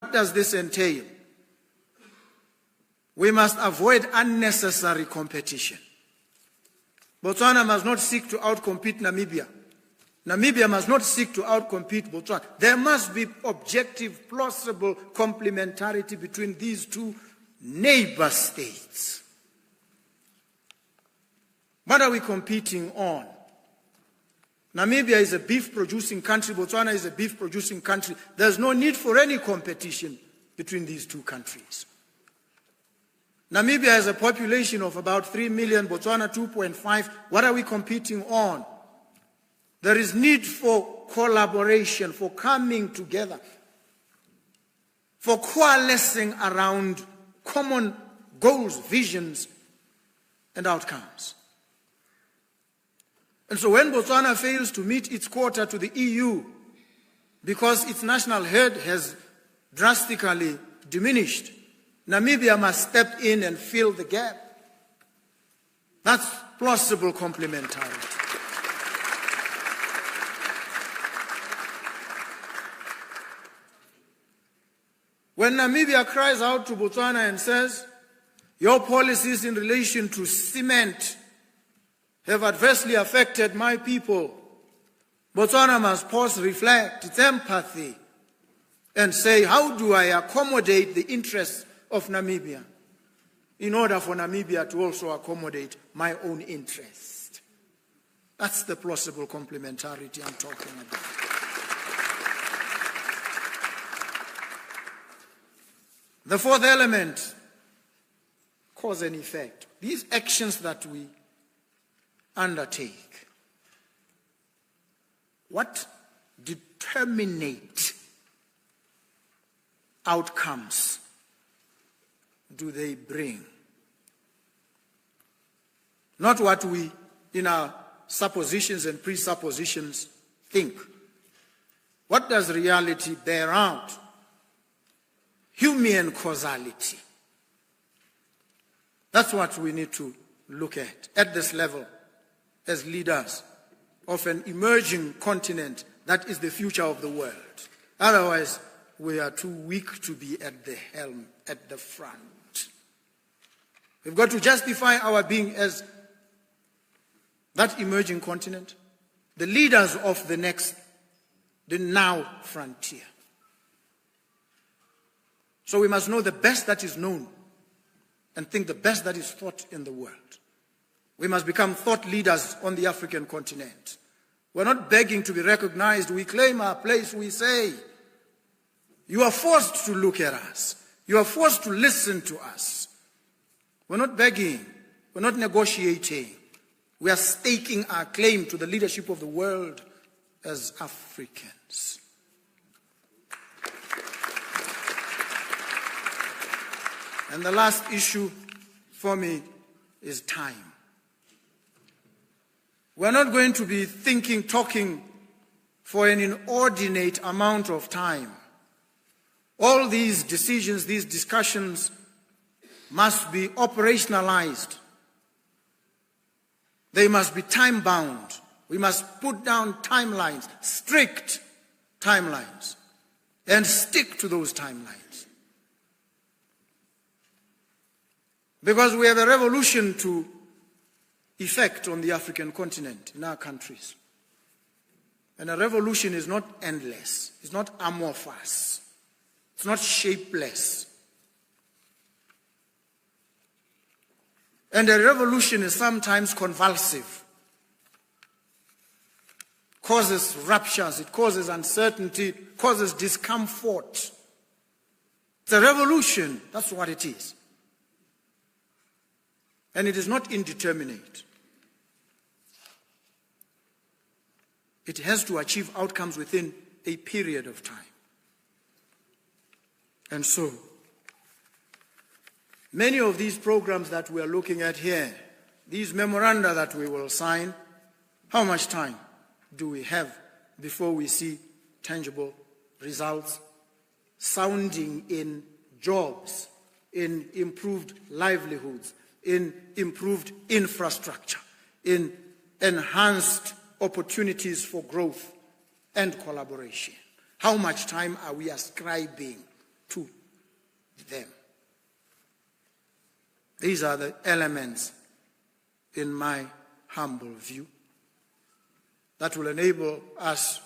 What does this entail? We must avoid unnecessary competition. Botswana must not seek to outcompete Namibia. Namibia must not seek to outcompete Botswana. There must be objective, plausible complementarity between these two neighbor states. What are we competing on? Namibia is a beef-producing country. Botswana is a beef-producing country. There's no need for any competition between these two countries. Namibia has a population of about 3 million, Botswana 2.5. What are we competing on? There is need for collaboration, for coming together, for coalescing around common goals, visions, and outcomes. And so when Botswana fails to meet its quota to the EU because its national herd has drastically diminished, Namibia must step in and fill the gap. That's plausible complementarity. When Namibia cries out to Botswana and says, your policies in relation to cement have adversely affected my people, Botswana must pause, reflect its empathy, and say, how do I accommodate the interests of Namibia in order for Namibia to also accommodate my own interest? That's the plausible complementarity I'm talking about. The fourth element, cause and effect. These actions that we undertake, what determinate outcomes do they bring? Not what we, in our suppositions and presuppositions, think. What does reality bear out? Human causality. That's what we need to look at this level, as leaders of an emerging continent that is the future of the world. Otherwise, we are too weak to be at the helm, at the front. We've got to justify our being as that emerging continent, the leaders of the now frontier. So we must know the best that is known and think the best that is thought in the world. We must become thought leaders on the African continent. We're not begging to be recognized. We claim our place. We say, you are forced to look at us. You are forced to listen to us. We're not begging. We're not negotiating. We are staking our claim to the leadership of the world as Africans. And the last issue for me is time. We're not going to be talking for an inordinate amount of time. All these decisions, these discussions must be operationalized. They must be time-bound. We must put down timelines, strict timelines, and stick to those timelines. Because we have a revolution to effect on the African continent, in our countries. And a revolution is not endless. It's not amorphous. It's not shapeless. And a revolution is sometimes convulsive. It causes ruptures, it causes uncertainty, it causes discomfort. It's a revolution, that's what it is. And it is not indeterminate. It has to achieve outcomes within a period of time. And so, many of these programs that we are looking at here, these memoranda that we will sign, how much time do we have before we see tangible results, sounding in jobs, in improved livelihoods, in improved infrastructure, in enhanced opportunities for growth and collaboration? How much time are we ascribing to them. These are the elements, in my humble view, that will enable us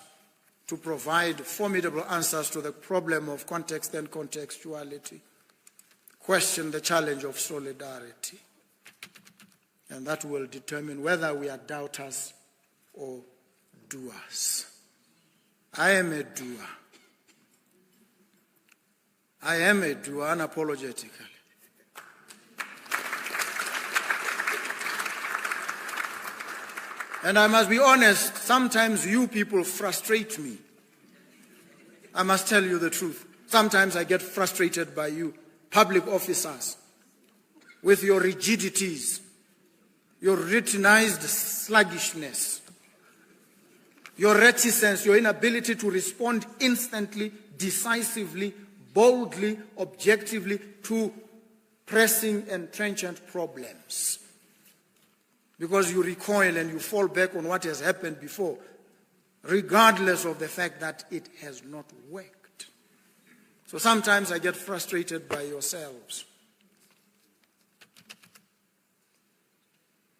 to provide formidable answers to the problem of context and contextuality, question the challenge of solidarity, and that will determine whether we are doubters or doers. I am a doer. I am a doer unapologetically. And I must be honest, sometimes you people frustrate me. I must tell you the truth. Sometimes I get frustrated by you, public officers, with your rigidities, your routinized sluggishness, your reticence, your inability to respond instantly, decisively, boldly, objectively to pressing and trenchant problems. Because you recoil and you fall back on what has happened before, regardless of the fact that it has not worked. So sometimes I get frustrated by yourselves.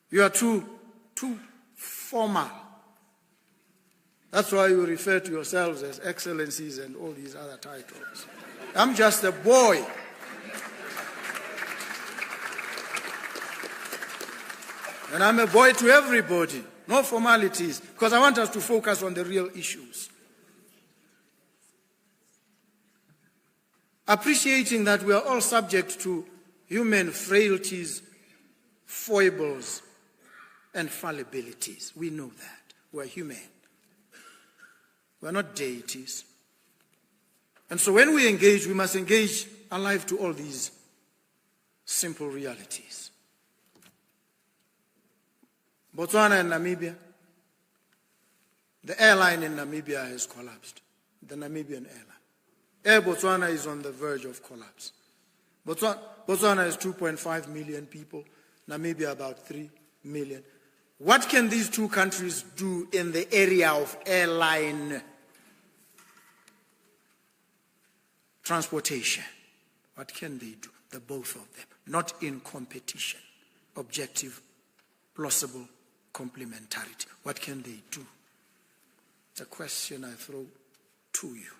You are too formal. That's why you refer to yourselves as excellencies and all these other titles. I'm just a boy. And I'm a boy to everybody. No formalities, because I want us to focus on the real issues. Appreciating that we are all subject to human frailties, foibles, and fallibilities. We know that. We're human. We're not deities. And so when we engage, we must engage alive to all these simple realities. Botswana and Namibia. The airline in Namibia has collapsed. The Namibian airline. Air Botswana is on the verge of collapse. Botswana has 2.5 million people. Namibia about 3 million. What can these two countries do in the area of airline transportation? What can they do? The both of them. Not in competition. Objective, plausible complementarity. What can they do? It's a question I throw to you.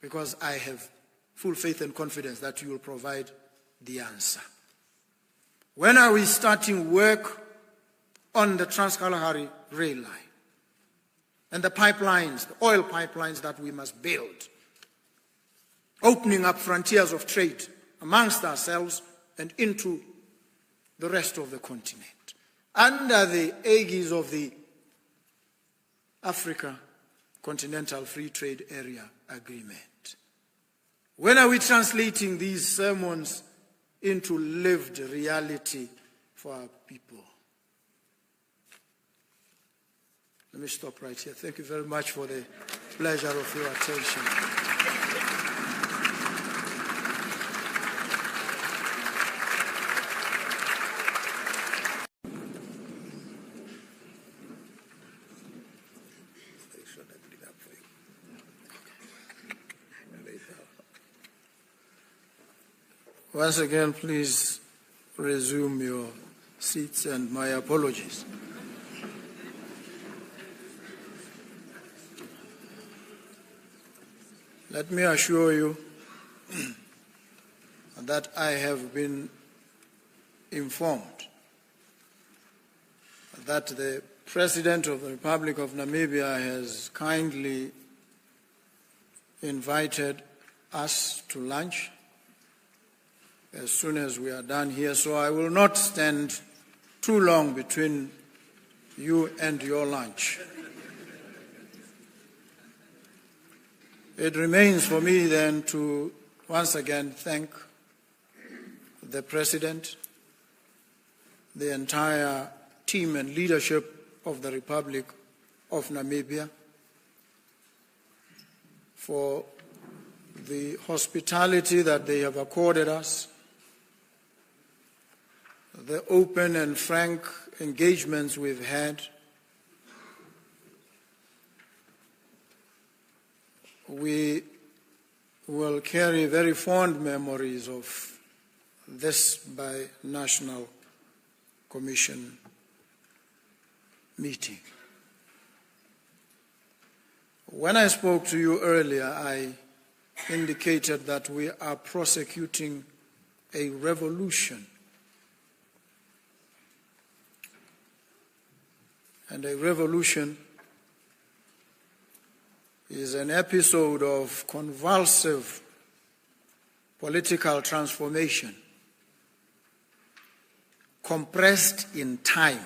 Because I have full faith and confidence that you will provide the answer. When are we starting work on the Trans-Kalahari rail line and the pipelines, the oil pipelines that we must build, opening up frontiers of trade amongst ourselves and into the rest of the continent, under the aegis of the Africa Continental Free Trade Area Agreement? When are we translating these sermons into lived reality for our people? Let me stop right here. Thank you very much for the pleasure of your attention. Once again, please resume your seats, and my apologies. Let me assure you that I have been informed that the President of the Republic of Namibia has kindly invited us to lunch as soon as we are done here, so I will not stand too long between you and your lunch. It remains for me then to once again thank the President, the entire team and leadership of the Republic of Namibia for the hospitality that they have accorded us, the open and frank engagements we've had. We will carry very fond memories of this bi-national commission meeting. When I spoke to you earlier, I indicated that we are prosecuting a revolution. And a revolution is an episode of convulsive political transformation, compressed in time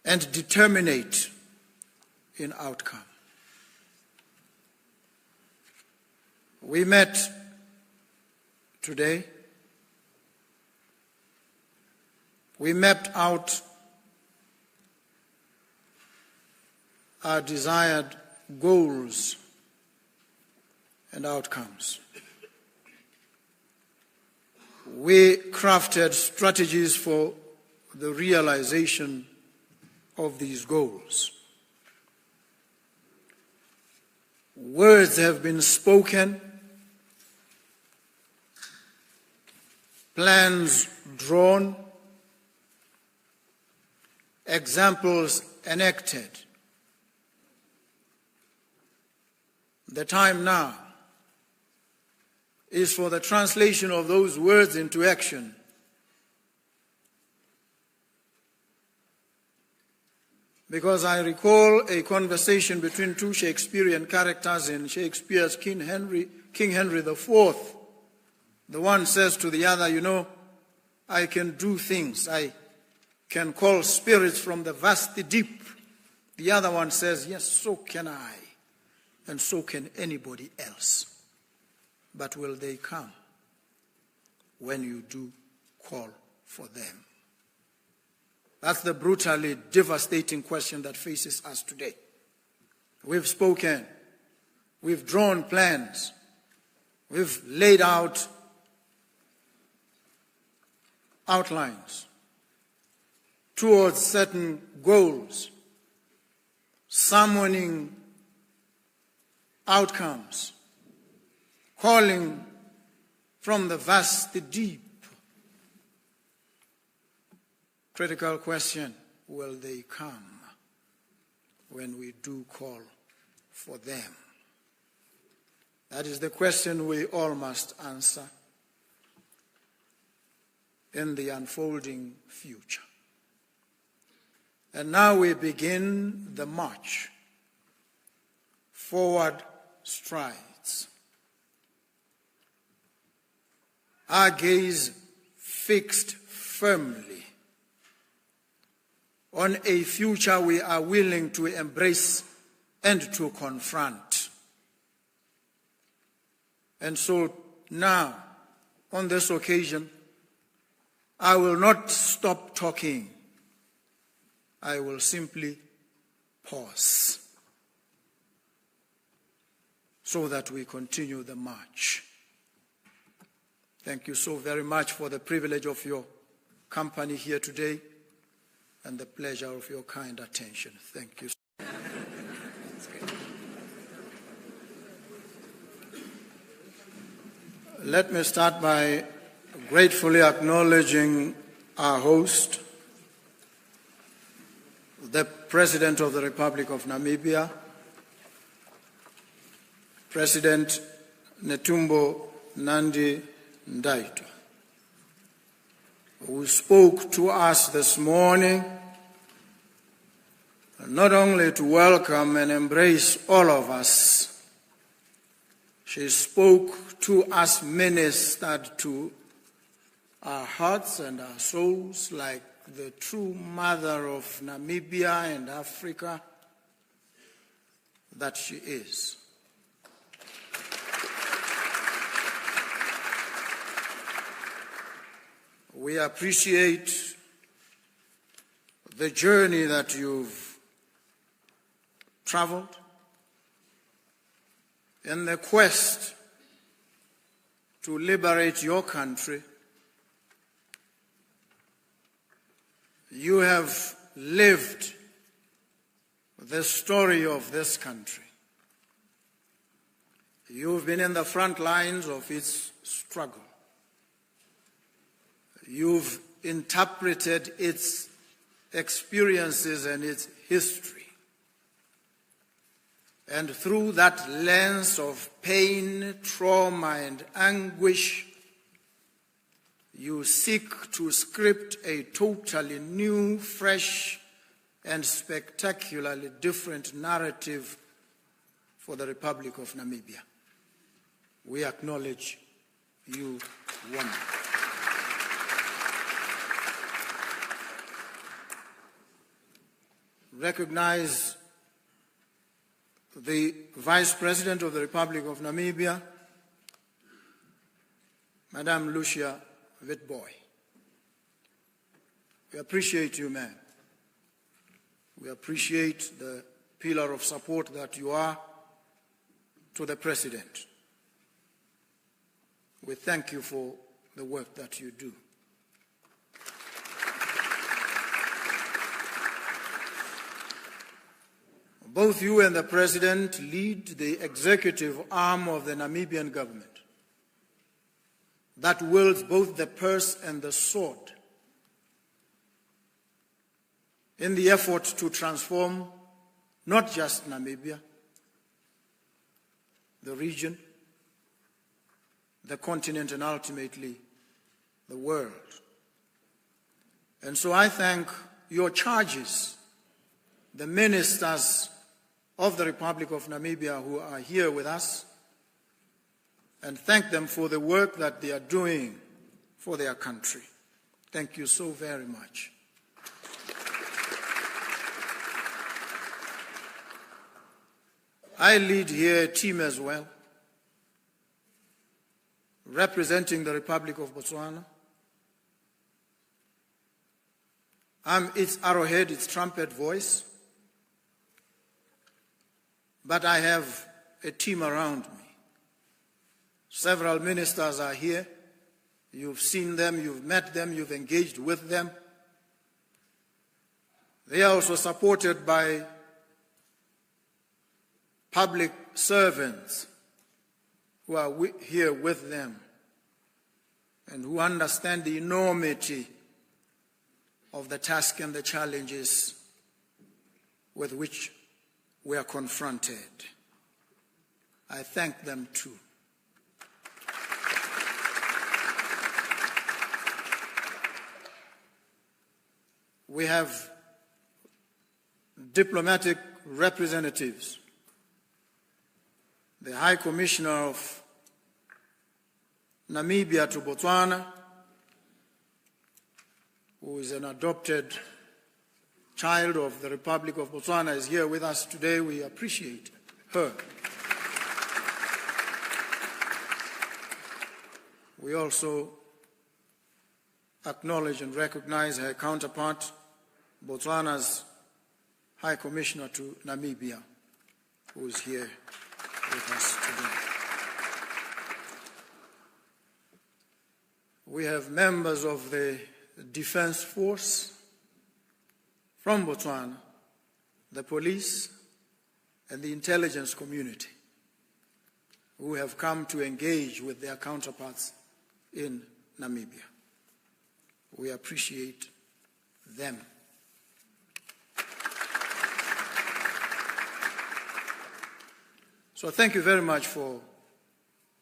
and determinate in outcome. We met today. We mapped out our desired goals and outcomes. We crafted strategies for the realization of these goals. Words have been spoken, plans drawn, examples enacted. The time now is for the translation of those words into action. Because I recall a conversation between two Shakespearean characters in Shakespeare's King Henry IV. The one says to the other, you know, I can do things. I can call spirits from the vast deep. The other one says, yes, so can I, and so can anybody else. But will they come when you do call for them? That's the brutally devastating question that faces us today. We've spoken, we've drawn plans, we've laid out outlines towards certain goals, summoning outcomes, calling from the vast deep. Critical question, will they come when we do call for them? That is the question we all must answer in the unfolding future. And now we begin the march, forward strides. Our gaze fixed firmly on a future we are willing to embrace and to confront. And so now, on this occasion, I will not stop talking. I will simply pause so that we continue the march. Thank you so very much for the privilege of your company here today and the pleasure of your kind attention. Thank you. Let me start by gratefully acknowledging our host, the President of the Republic of Namibia, President Netumbo Nandi Ndaitwah, who spoke to us this morning, not only to welcome and embrace all of us. She spoke to us, ministered to our hearts and our souls like the true mother of Namibia and Africa that she is. We appreciate the journey that you've traveled in the quest to liberate your country. You have lived the story of this country. You've been in the front lines of its struggle. You've interpreted its experiences and its history. And through that lens of pain, trauma, and anguish, you seek to script a totally new, fresh, and spectacularly different narrative for the Republic of Namibia. We acknowledge you, woman. Recognize the Vice President of the Republic of Namibia, Madame Lucia Witbooi. We appreciate you, ma'am. We appreciate the pillar of support that you are to the President. We thank you for the work that you do. Both you and the President lead the executive arm of the Namibian government that wields both the purse and the sword in the effort to transform not just Namibia, the region, the continent, and ultimately the world. And so I thank your charges, the ministers of the Republic of Namibia who are here with us, and thank them for the work that they are doing for their country. Thank you so very much. I lead here a team as well, representing the Republic of Botswana. I'm its arrowhead, its trumpet voice, but I have a team around me. Several ministers are here. You've seen them, you've met them, you've engaged with them. They are also supported by public servants who are here with them and who understand the enormity of the task and the challenges with which we are confronted. I thank them too. We have diplomatic representatives. The High Commissioner of Namibia to Botswana, who is an adopted child of the Republic of Botswana, is here with us today. We appreciate her. We also acknowledge and recognize her counterpart, Botswana's High Commissioner to Namibia, who is here with us today. We have members of the Defense Force from Botswana, the police, and the intelligence community who have come to engage with their counterparts in Namibia. We appreciate them. So thank you very much for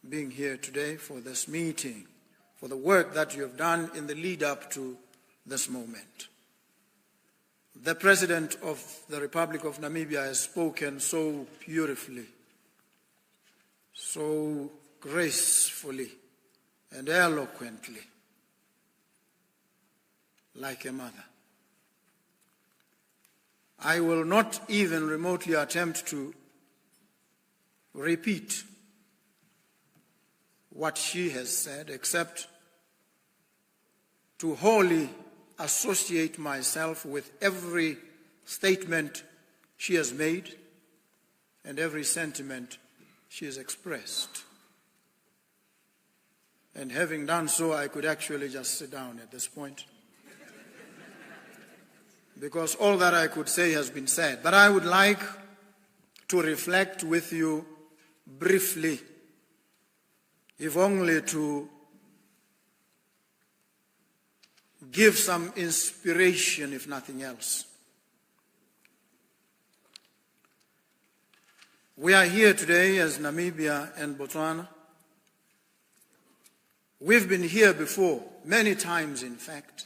being here today for this meeting, for the work that you have done in the lead up to this moment. The President of the Republic of Namibia has spoken so beautifully, so gracefully and eloquently, like a mother. I will not even remotely attempt to repeat what she has said, except to wholly associate myself with every statement she has made and every sentiment she has expressed. And having done so, I could actually just sit down at this point, because all that I could say has been said. But I would like to reflect with you briefly if only to give some inspiration, if nothing else. We are here today as Namibia and Botswana. We've been here before, many times in fact.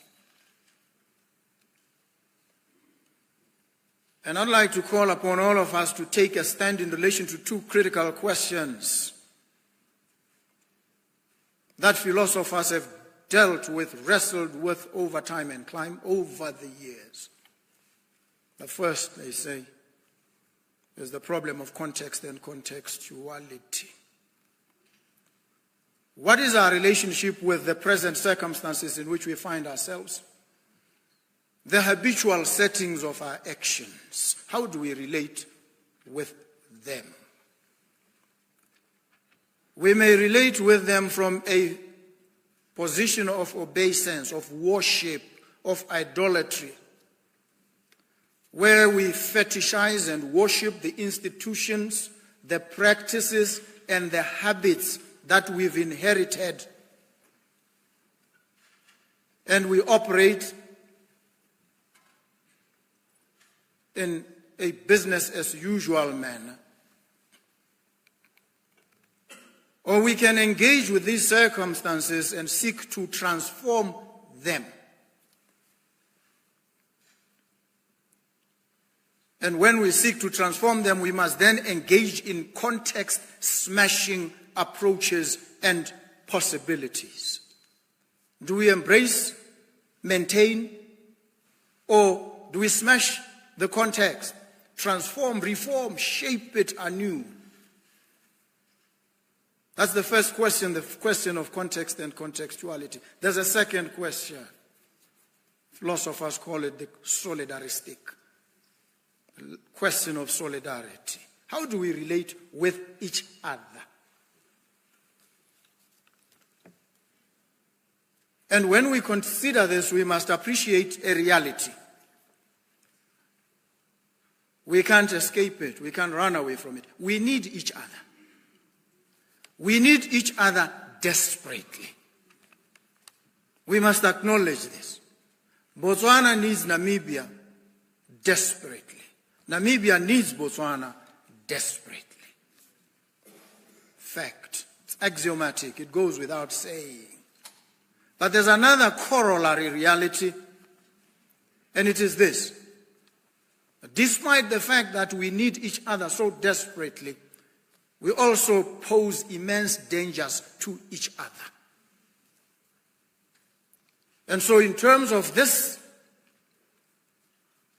And I'd like to call upon all of us to take a stand in relation to two critical questions that philosophers have dealt with, wrestled with over time and climbed over the years. The first, they say, is the problem of context and contextuality. What is our relationship with the present circumstances in which we find ourselves? The habitual settings of our actions. How do we relate with them? We may relate with them from a position of obeisance, of worship, of idolatry, where we fetishize and worship the institutions, the practices, and the habits that we've inherited. And we operate in a business as usual manner. Or we can engage with these circumstances and seek to transform them. And when we seek to transform them, we must then engage in context-smashing approaches and possibilities. Do we embrace, maintain, or do we smash the context, transform, reform, shape it anew? That's the first question, the question of context and contextuality. There's a second question. Philosophers call it the solidaristic question of solidarity. How do we relate with each other? And when we consider this, we must appreciate a reality. We can't escape it. We can't run away from it. We need each other. We need each other desperately. We must acknowledge this. Botswana needs Namibia desperately. Namibia needs Botswana desperately. Fact. It's axiomatic. It goes without saying. But there's another corollary reality, and it is this. Despite the fact that we need each other so desperately, we also pose immense dangers to each other. And so in terms of this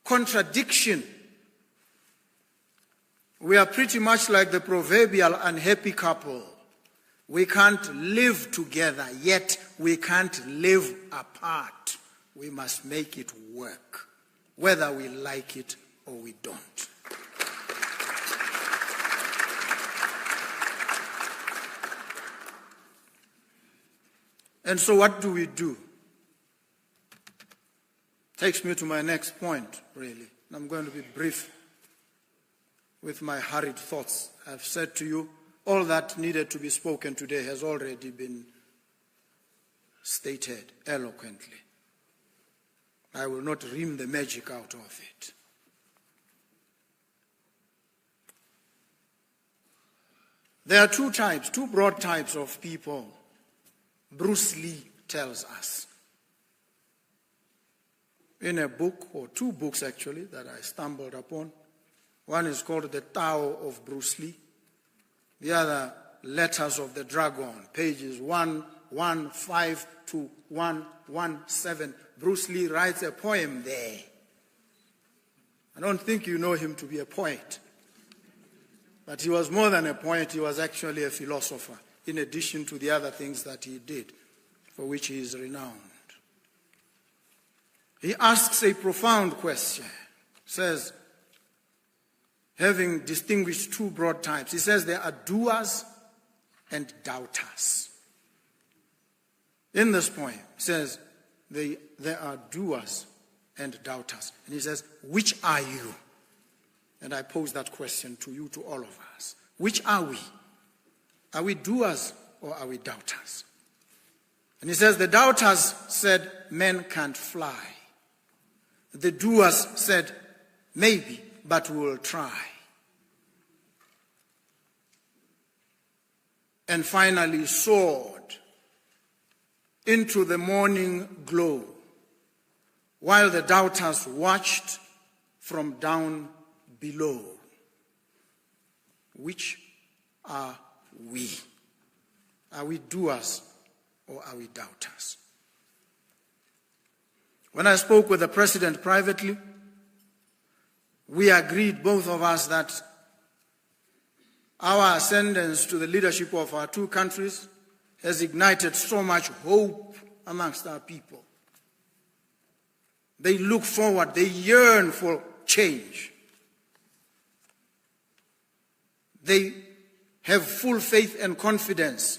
contradiction, we are pretty much like the proverbial unhappy couple. We can't live together, yet we can't live apart. We must make it work, whether we like it or we don't. And so what do we do? Takes me to my next point, really. And I'm going to be brief with my hurried thoughts. I've said to you, all that needed to be spoken today has already been stated eloquently. I will not ream the magic out of it. There are two broad types of people. Bruce Lee tells us in a book, or two books actually, that I stumbled upon. One is called The Tao of Bruce Lee. The other, Letters of the Dragon, pages 115 to 117. Bruce Lee writes a poem there. I don't think you know him to be a poet. But he was more than a poet, he was actually a philosopher, in addition to the other things that he did, for which he is renowned. He asks a profound question. Says, having distinguished two broad types, he says there are doers and doubters. In this poem, he says there are doers and doubters. And he says, which are you? And I pose that question to you, to all of us. Which are we? Are we doers or are we doubters? And he says, the doubters said, men can't fly. The doers said, maybe, but we will try. And finally soared into the morning glow, while the doubters watched from down below. Which are we? Are we doers or are we doubters? When I spoke with the president privately, we agreed, both of us, that our ascendance to the leadership of our two countries has ignited so much hope amongst our people. They look forward, they yearn for change. They have full faith and confidence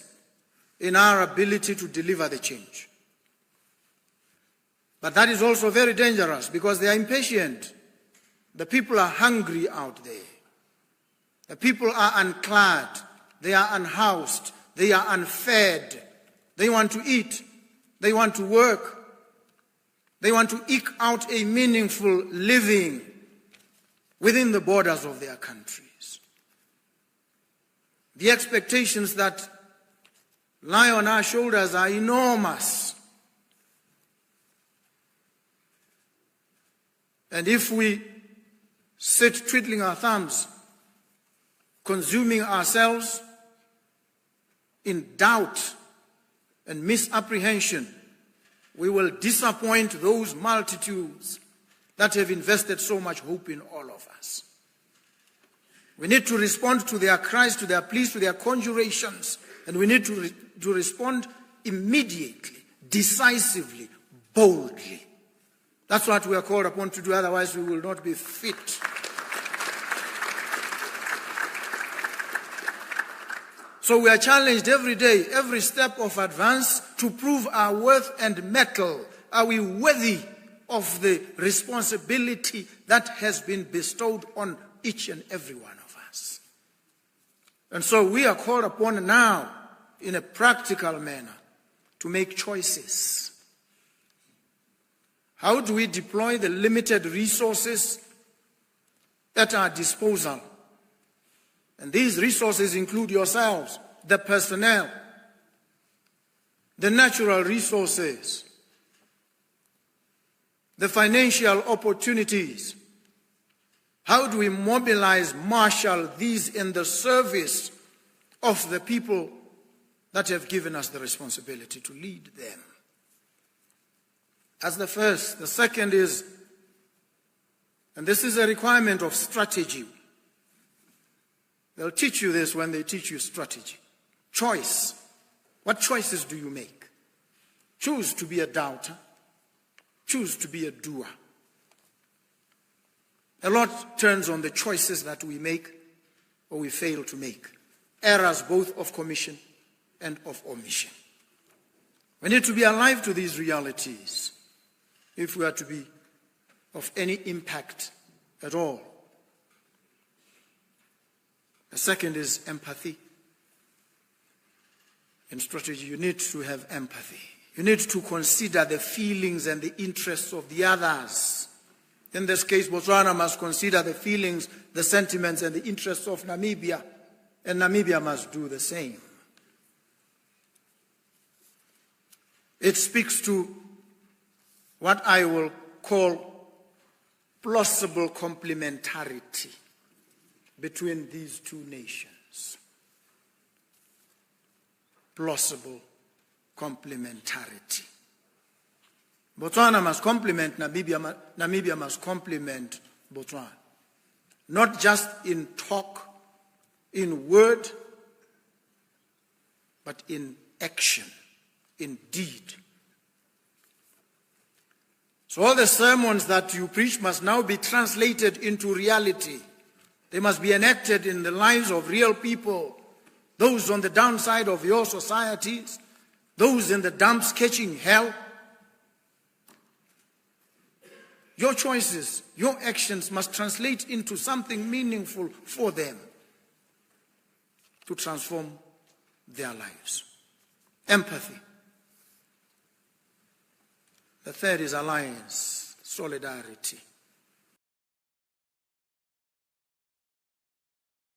in our ability to deliver the change. But that is also very dangerous because they are impatient. The people are hungry out there. The people are unclad. They are unhoused. They are unfed. They want to eat. They want to work. They want to eke out a meaningful living within the borders of their countries. The expectations that lie on our shoulders are enormous. And if we sit twiddling our thumbs, consuming ourselves in doubt and misapprehension, we will disappoint those multitudes that have invested so much hope in all of us. We need to respond to their cries, to their pleas, to their conjurations, and we need to respond immediately, decisively, boldly. That's what we are called upon to do, otherwise we will not be fit. So we are challenged every day, every step of advance, to prove our worth and mettle. Are we worthy of the responsibility that has been bestowed on each and every one of us? And so we are called upon now, in a practical manner, to make choices. How do we deploy the limited resources at our disposal? And these resources include yourselves, the personnel, the natural resources, the financial opportunities. How do we mobilize, marshal these in the service of the people that have given us the responsibility to lead them? That's the first. The second is, and this is a requirement of strategy. They'll teach you this when they teach you strategy. Choice. What choices do you make? Choose to be a doubter. Choose to be a doer. A lot turns on the choices that we make or we fail to make. Errors both of commission and of omission. We need to be alive to these realities if we are to be of any impact at all. The second is empathy. In strategy, you need to have empathy. You need to consider the feelings and the interests of the others. In this case, Botswana must consider the feelings, the sentiments, and the interests of Namibia, and Namibia must do the same. It speaks to what I will call plausible complementarity between these two nations. Plausible complementarity. Botswana must complement Namibia, Namibia must complement Botswana. Not just in talk, in word, but in action, in deed. So all the sermons that you preach must now be translated into reality. They must be enacted in the lives of real people, those on the downside of your societies, those in the dumps catching hell. Your choices, your actions must translate into something meaningful for them to transform their lives. empathy. The third is alliance, solidarity.